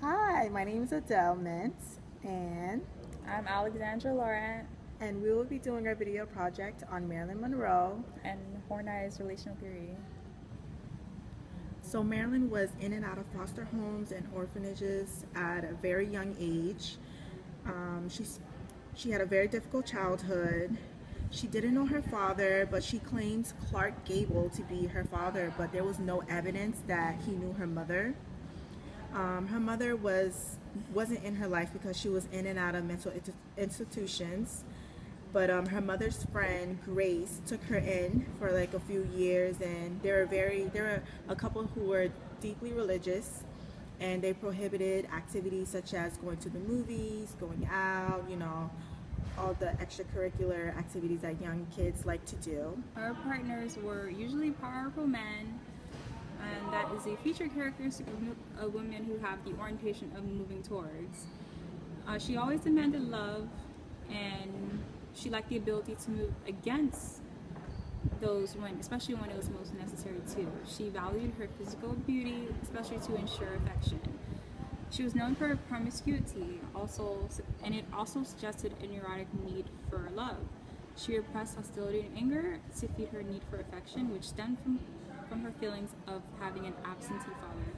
Hi, my name is Adele Mintz, and I'm Alexandra Laurent we will be doing our video project on Marilyn Monroe. and Horney's relational theory. So Marilyn was in and out of foster homes and orphanages at a very young age. Um, she's, she had a very difficult childhood. She didn't know her father, but she claims Clark Gable to be her father, but there was no evidence that he knew her mother. Her mother wasn't in her life because she was in and out of mental institutions. But her mother's friend Grace took her in for like a few years, and there were a couple who were deeply religious, and they prohibited activities such as going to the movies, going out, all the extracurricular activities that young kids like to do. Her partners were usually powerful men, and that is a feature characteristic of women who have the orientation of moving towards. She always demanded love, and she lacked the ability to move against those when, especially when it was most necessary too. She valued her physical beauty, especially to ensure affection. She was known for her promiscuity, and it also suggested a neurotic need for love. She repressed hostility and anger to feed her need for affection, which stemmed from her feelings of having an absentee father.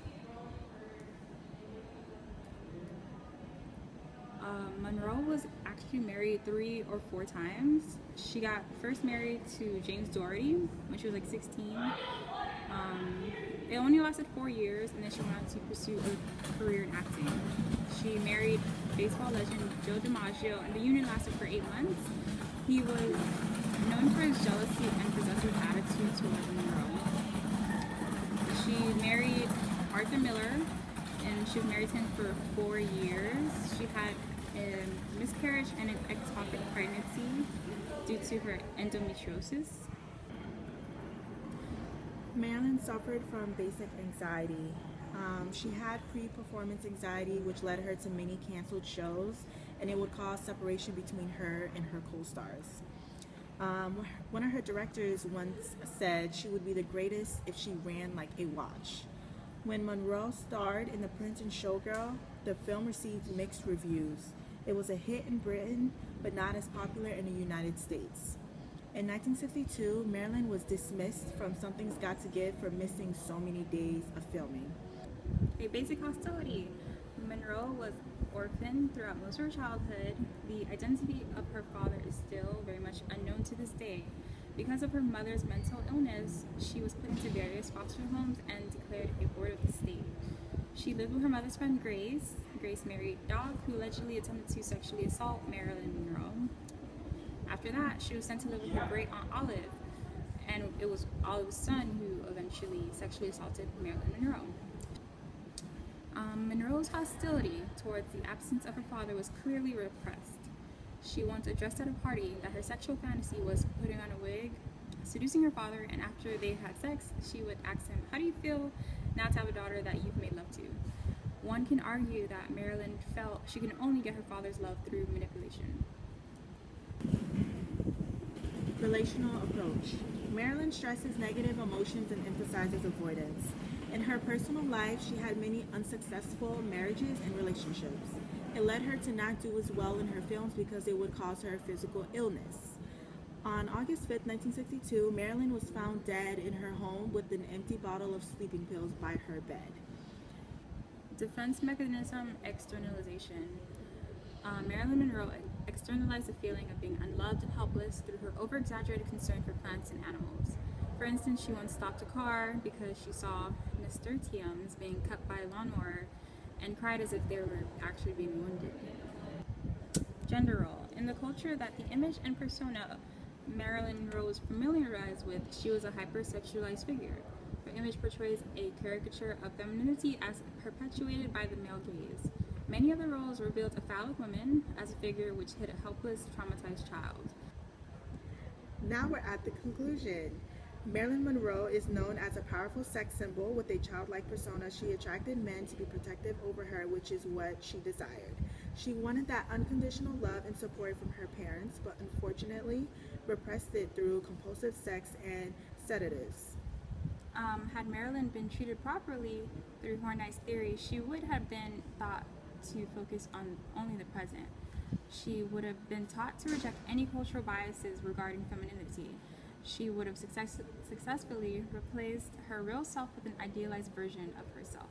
Monroe was actually married 3 or 4 times. She got first married to James Doherty when she was like 16. It only lasted 4 years, and then she went on to pursue a career in acting. She married baseball legend Joe DiMaggio, and the union lasted for 8 months. He was known for his jealousy and possessive attitude toward Monroe. She married Arthur Miller, and she was married to him for 4 years. She had a miscarriage and an ectopic pregnancy due to her endometriosis. Marilyn suffered from basic anxiety. She had pre-performance anxiety, which led her to many canceled shows, and it would cause separation between her and her co-stars. One of her directors once said she would be the greatest if she ran like a watch. When Monroe starred in The Prince and Showgirl, the film received mixed reviews. It was a hit in Britain, but not as popular in the United States. In 1962, Marilyn was dismissed from Something's Got to Give for missing so many days of filming. A basic hostility. Monroe was orphaned throughout most of her childhood. The identity of her father is still very much unknown to this day. Because of her mother's mental illness, she was put into various foster homes and declared a ward of the state. She lived with her mother's friend Grace. Grace married Dog, who allegedly attempted to sexually assault Marilyn Monroe. After that, she was sent to live with her great aunt Olive, and it was Olive's son who eventually sexually assaulted Marilyn Monroe. Monroe's hostility towards the absence of her father was clearly repressed. She once addressed at a party that her sexual fantasy was putting on a wig, seducing her father, and after they had sex, she would ask him, "How do you feel now to have a daughter that you've made love to?" One can argue that Marilyn felt she could only get her father's love through manipulation. Relational approach. Marilyn stresses negative emotions and emphasizes avoidance. In her personal life, she had many unsuccessful marriages and relationships. It led her to not do as well in her films because it would cause her physical illness. On August 5th, 1962, Marilyn was found dead in her home with an empty bottle of sleeping pills by her bed. Defense mechanism externalization. Marilyn Monroe externalized the feeling of being unloved and helpless through her over-exaggerated concern for plants and animals. For instance, she once stopped a car because she saw nasturtiums being cut by a lawnmower and cried as if they were actually being wounded. Gender role. In the culture that the image and persona Marilyn Monroe was familiarized with, she was a hypersexualized figure. Her image portrays a caricature of femininity as perpetuated by the male gaze. Many of the roles revealed a phallic woman as a figure which hid a helpless, traumatized child. Now we're at the conclusion. Marilyn Monroe is known as a powerful sex symbol with a childlike persona. She attracted men to be protective over her, which is what she desired. She wanted that unconditional love and support from her parents, but unfortunately repressed it through compulsive sex and sedatives. Had Marilyn been treated properly through Horney's theory, she would have been thought to focus on only the present. She would have been taught to reject any cultural biases regarding femininity. She would have successfully replaced her real self with an idealized version of herself.